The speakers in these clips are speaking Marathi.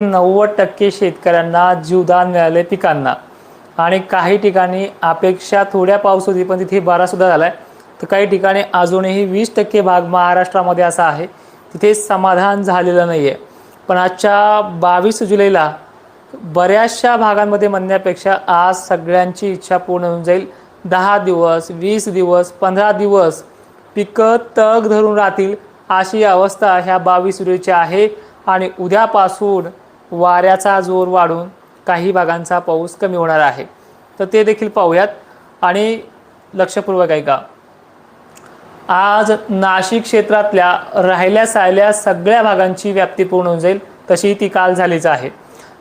90% शेतकऱ्यांना जीवदान मिळाले पिकांना आणि काही ठिकाणी अपेक्षा थोड्या पाऊस होती पण तिथे बरा सुद्धा झालाय। तर काही ठिकाणी अजूनही 20% भाग महाराष्ट्रामध्ये असा आहे तिथे समाधान झालेलं नाहीये। पण आजच्या 22 जुलैला बऱ्याचशा भागांमध्ये म्हणण्यापेक्षा आज सगळ्यांची इच्छा पूर्ण होऊन जाईल। 10 दिवस 20 दिवस 15 दिवस पिकं तग धरून राहतील अशी अवस्था ह्या 22 जुलैची आहे। आणि उद्यापासून वाऱ्याचा जोर वाढून काही भागांचा पाऊस कमी होणार आहे। तर ते देखील पाहूयात आणि लक्षपूर्वक ऐका। आज नाशिक क्षेत्रातल्या राहिल्या सायल्या सगळ्या भागांची व्याप्ती पूर्ण होऊन जाईल तशी ती काल झालीच आहे।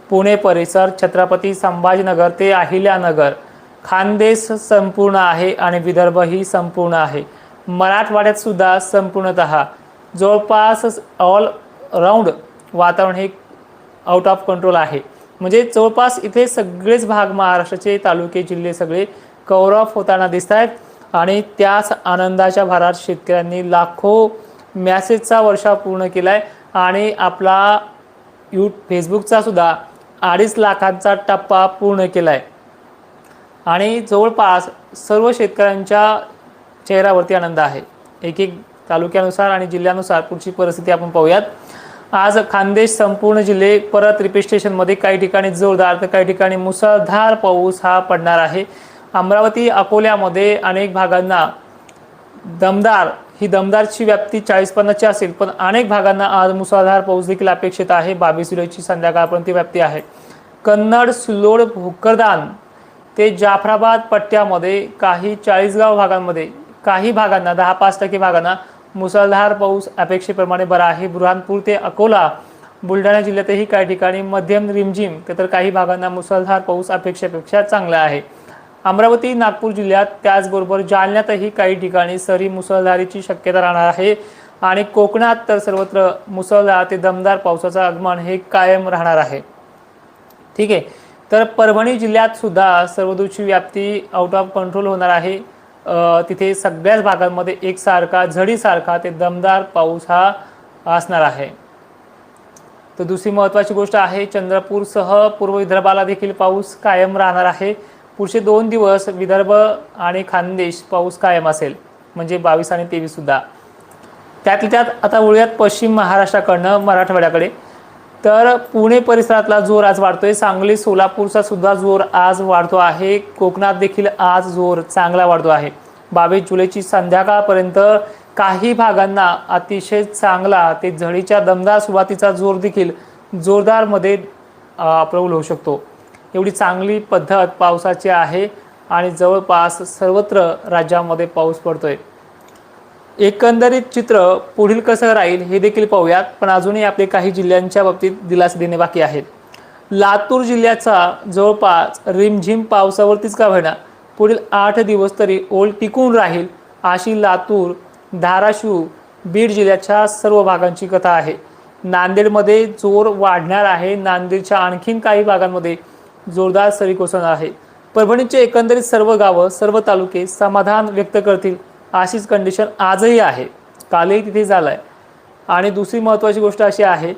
पुणे परिसर छत्रपती संभाजीनगर ते अहिल्यानगर खानदेश संपूर्ण आहे आणि विदर्भ ही संपूर्ण आहे। मराठवाड्यात सुद्धा संपूर्णतः जवळपास ऑल राऊंड वातावरण हे आउट ऑफ कंट्रोल आहे। म्हणजे जवळपास इथे सगळेच भाग महाराष्ट्राचे तालुके जिल्हे सगळे कव्हर ऑफ होताना दिसत आहेत आणि त्याच आनंदाच्या भरात शेतकऱ्यांनी लाखो मेसेजचा वर्षाव पूर्ण केलाय आणि आपला फेसबुकचा सुद्धा 2.5 लाखांचा टप्पा पूर्ण केलाय आणि जवळपास सर्व शेतकऱ्यांच्या चेहऱ्यावरती आनंद आहे। एक एक तालुक्यानुसार आणि जिल्ह्यानुसार पुढची परिस्थिती आपण पाहूयात। आज खानदेश संपूर्ण जिल्हे परत रिपीट स्टेशनमध्ये काही ठिकाणी जोरदार तर काही ठिकाणी मुसळधार पाऊस हा पडणार आहे। अमरावती अकोल्यामध्ये अनेक भागांना दमदारची व्याप्ती 40-50 ची असेल पण अनेक भागांना आज मुसळधार पाऊस देखील अपेक्षित आहे। 22 जुलैची संध्याकाळपर्यंत व्याप्ती आहे। कन्नड सिल्लोड भोकरदान ते जाफराबाद पट्ट्यामध्ये काही 40गाव भागांमध्ये काही भागांना 10-5% भागांना मुसळधार पाऊस अपेक्षेप्रमाणे बरा आहे। बुरहानपूर ते अकोला बुलढाणा जिल्ह्यातही काही ठिकाणी मध्यम रिमझिम तर काही भागांना मुसळधार पाऊस अपेक्षेपेक्षा चांगला आहे। अमरावती नागपूर जिल्ह्यात त्याचबरोबर जालन्यातही काही ठिकाणी सरी मुसळधारीची शक्यता राहणार आहे आणि कोकणात तर सर्वत्र मुसळधार ते दमदार पावसाचं आगमन हे कायम राहणार आहे। ठीक आहे। तर परभणी जिल्ह्यात सुद्धा सर्वदूरची व्याप्ती आउट ऑफ कंट्रोल होणार आहे। तिथे सगळ्याच भागांमध्ये एकसारखा झडीसारखा ते दमदार पाऊस हा असणार आहे। तर दुसरी महत्त्वाची गोष्ट आहे चंद्रपूरसह पूर्व विदर्भाला देखील पाऊस कायम राहणार आहे। पुढचे 2 दिवस विदर्भ आणि खानदेश पाऊस कायम असेल म्हणजे 22 आणि 23 सुद्धा। त्यातल्या त्यात आता वळूयात पश्चिम महाराष्ट्राकडनं मराठवाड्याकडे। तर पुणे परिसरातला जोर आज वाढतोय। सांगली सोलापूरचा सुद्धा जोर आज वाढतो आहे। कोकणात देखील आज जोर चांगला वाढतो आहे। 22 जुलैची संध्याकाळपर्यंत काही भागांना अतिशय चांगला ते झडीच्या दमदार सुरुवातीचा जोर देखील जोरदारमध्ये प्रबल होऊ शकतो। एवढी चांगली पद्धत पावसाची आहे आणि जवळपास सर्वत्र राज्यामध्ये पाऊस पडतोय। एकंदरीत चित्र पुढील कसं राहील हे देखील पाहूयात पण अजूनही आपले काही जिल्ह्यांच्या बाबतीत दिलासा देणे बाकी आहेत। लातूर जिल्ह्याचा जवळपास रिमझिम पावसावरतीच का होईना पुढील 8 दिवस तरी ओल टिकून राहील अशी लातूर धाराशिव बीड जिल्ह्याच्या सर्व भागांची कथा आहे। नांदेडमध्ये जोर वाढणार आहे। नांदेडच्या आणखीन काही भागांमध्ये जोरदार सरी कोसळणार आहे। परभणीचे एकंदरीत सर्व गावं सर्व तालुके समाधान व्यक्त करतील अशीच कंडिशन आजही आहे। कालही तिथे झालाय आणि दुसरी महत्त्वाची गोष्ट अशी आहे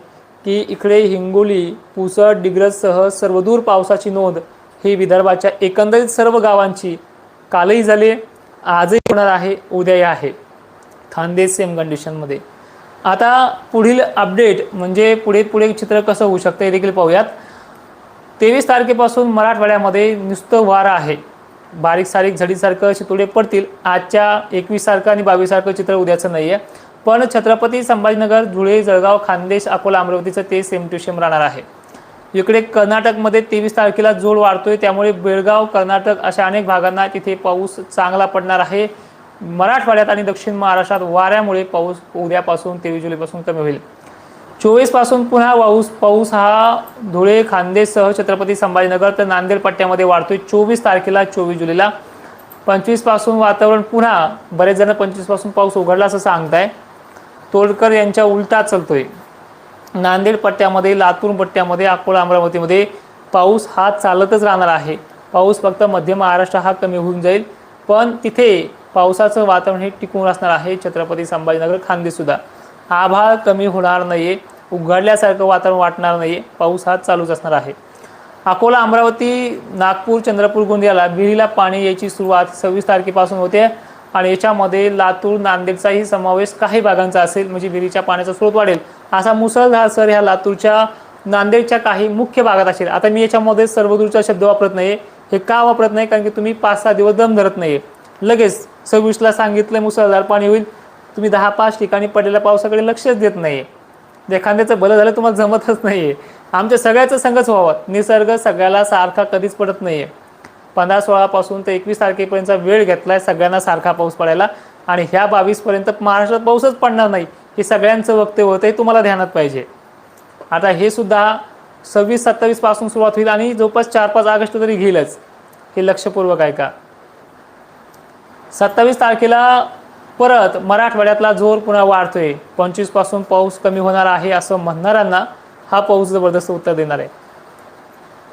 की इकडे हिंगोली पुसद डिग्रजसह सर्वदूर पावसाची नोंद ही विदर्भाच्या एकंदरीत सर्व गावांची कालही झाली आजही होणार आहे उद्याही आहे। खानदेश सेम कंडिशनमध्ये। आता पुढील अपडेट म्हणजे पुढे चित्र कसं होऊ शकतं हे देखील पाहूयात। 23 तारखेपासून मराठवाड्यामध्ये नुसतं वारा आहे। बारीक सारीक झडीसारखं शितोडे पडतील। आजच्या 21 सारखं आणि 22 सारखं चित्र उद्याचं नाहीये पण छत्रपती संभाजीनगर धुळे जळगाव खानदेश अकोला अमरावतीचं ते सेम टू सेम राहणार आहे। इकडे कर्नाटकमध्ये 23 तारखेला जोर वाढतोय त्यामुळे बेळगाव कर्नाटक अशा अनेक भागांना तिथे पाऊस चांगला पडणार आहे। मराठवाड्यात आणि दक्षिण महाराष्ट्रात वाऱ्यामुळे पाऊस उद्यापासून 23 जुलैपासून कमी होईल। 24 पासून पुन्हा पाऊस हा धुळे खानदेशसह छत्रपती संभाजीनगर तर नांदेड पट्ट्यामध्ये वाढतोय 24 तारखेला 24 जुलैला। 25 पासून वातावरण पुन्हा बरेच जण 25 पासून पाऊस उघडला असं सांगताय। तोडकर यांच्या उलटा चालतोय। नांदेड पट्ट्यामध्ये लातूर पट्ट्यामध्ये अकोला अमरावतीमध्ये पाऊस हा चालतच राहणार आहे। पाऊस फक्त मध्य महाराष्ट्र हा कमी होऊन जाईल पण तिथे पावसाचं वातावरण हे टिकून असणार आहे। छत्रपती संभाजीनगर खानदेश सुद्धा आभाळ कमी होणार नाहीये उघडल्यासारखं वातावरण वाटणार नाही, पाऊस हा चालूच असणार आहे. अकोला, अमरावती, नागपूर, चंद्रपूर, गोंदियाला विहिरीला पाणी यायची सुरुवात 26 तारखेपासून होते आणि याच्यामध्ये लातूर, नांदेडचाही समावेश काही भागांचा असेल, म्हणजे विहिरीच्या पाण्याचा स्रोत वाढेल. असा मुसळधार सर ह्या लातूरच्या, नांदेडच्या काही मुख्य भागात असेल. आता मी याच्यामध्ये सर्वदूरचा शब्द वापरत नाही. हे का वापरत नाही? कारण की तुम्ही 5-6 दिवस दम धरत नाही. लगेच 26ला सांगितलं मुसळधार पाणी होईल, तुम्ही 10-5 ठिकाणी पडलेल्या पावसाकडे लक्षच देत नाही. एखाद्याचं भलं झालं तुम्हाला जमतच नाहीये. आमच्या सगळ्याचं संगच व्हावं. निसर्ग सगळ्याला सारखा कधीच पडत नाहीये. 15-16 पासून ते 21 तारखेपर्यंतचा वेळ घेतलाय सगळ्यांना सारखा पाऊस पडायला, आणि ह्या 22 पर्यंत महाराष्ट्रात पाऊसच पडणार नाही हे सगळ्यांचं वक्तव्य होतं. हे तुम्हाला ध्यानात पाहिजे. आता हे सुद्धा 26-27 पासून सुरुवात होईल आणि जवळपास 4-5 ऑगस्ट तरी घेईलच. हे लक्षपूर्वक आहे का? 27 तारखेला परत मराठवाड्यातला जोर पुन्हा वाढतोय. 25 पासून पाऊस कमी होणार आहे असं म्हणणाऱ्यांना हा पाऊस जबरदस्त उत्तर देणार आहे.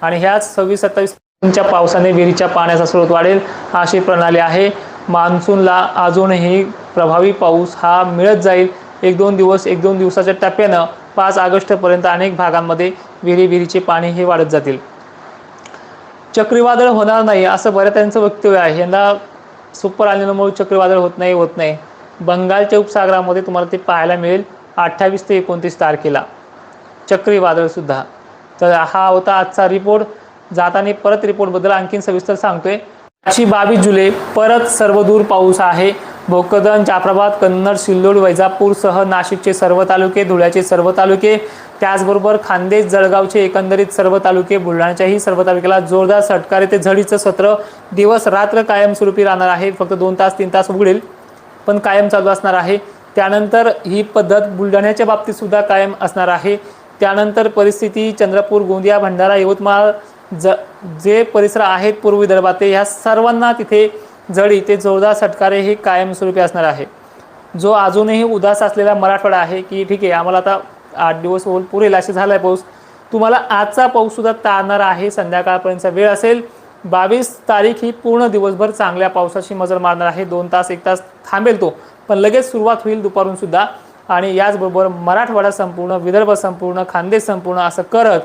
आणि ह्याच 26-27च्या पावसाने विहिरीच्या पाण्याचा स्रोत वाढेल अशी प्रणाली आहे. मान्सूनला अजूनही प्रभावी पाऊस हा मिळत जाईल. 1-2 दिवसाच्या टप्प्यानं 5 ऑगस्टपर्यंत अनेक भागांमध्ये विहिरीचे पाणी हे वाढत जातील. चक्रीवादळ होणार नाही असं बऱ्याच वक्तव्य आहे. यंदा सुपर एल्निनोमुळे चक्रीवादळ होत नाही. बंगालच्या उपसागरामध्ये तुम्हाला ते पाहायला मिळेल 28 ते 29 तारखेला चक्रीवादळ सुद्धा. तर हा होता आजचा रिपोर्ट. जाताना परत रिपोर्टबद्दल आणखीन सविस्तर सांगतोय. 22 जुलै परत सर्वदूर पाऊस आहे. भोकरदन, जाफराबाद, कन्नड, सिल्लोड, वैजापूरसह नाशिकचे सर्व तालुके, धुळ्याचे सर्व तालुके, त्याचबरोबर खान्देश, जळगावचे एकंदरीत सर्व तालुके, बुलढाण्याच्याही सर्व तालुक्याला जोरदार सटकारे ते झडीचं सत्र दिवस रात्र कायमस्वरूपी राहणार आहे. फक्त 2 तास 3 तास उघडेल पण कायम चालू असणार आहे. त्यानंतर ही पद्धत बुलढाण्याच्या बाबतीत सुद्धा कायम असणार आहे. त्यानंतर परिस्थिती चंद्रपूर, गोंदिया, भंडारा, यवतमाळ जे परिसर आहेत पूर्व विदर्भात ह्या सर्वांना तिथे झडी ते जोरदार सटकारे हे कायमस्वरूपी असणार आहे. जो अजूनही उदास असलेला मराठवाडा आहे की ठीक आहे आम्हाला आता 8 दिवस होईल पुरेल असे झालाय पाऊस, तुम्हाला आजचा पाऊस सुद्धा तारणार आहे. संध्याकाळपर्यंतचा वेळ असेल. 22 तारीख ही पूर्ण दिवसभर चांगल्या पावसाची मजल मारणार आहे. 2 तास 1 तास थांबेल तो, पण लगेच सुरुवात होईल दुपारून सुद्धा. आणि याचबरोबर मराठवाडा संपूर्ण, विदर्भ संपूर्ण, खानदेश संपूर्ण असं करत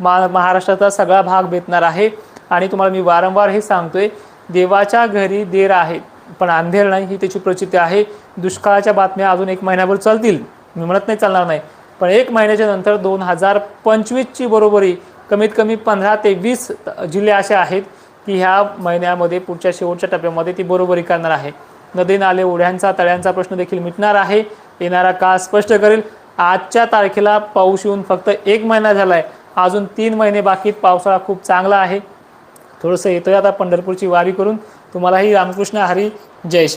महाराष्ट्राचा सगळा भाग बेतणार आहे. आणि तुम्हाला मी वारंवार हे सांगतोय, देवाच्या घरी देर आहे पण अंधेर नाही ही त्याची प्रचिती आहे. दुष्काळाच्या बातम्या अजून 1 महिन्याभर चालतील, मी म्हणत नाही चालणार नाही, पण 1 महिन्याच्या नंतर 2025ची बरोबरी कमीत कमी 15 ते 20 जिल्हे असे आहेत की ह्या महिन्यामध्ये पुढच्या शेवटच्या टप्प्यामध्ये ती बरोबरी करणार आहे. नदी नाले, ओढ्यांचा, तळ्यांचा प्रश्न देखील मिटणार आहे. येणारा काळ स्पष्ट करेल. आजच्या तारखेला पाऊस येऊन फक्त 1 महिना झालाय, अजून 3 महिने बाकी. पावसाळा खूप चांगला आहे. थोडंसं येतोय आता पंढरपूरची वारी करून. तुम्हालाही रामकृष्ण हरी. जय श्री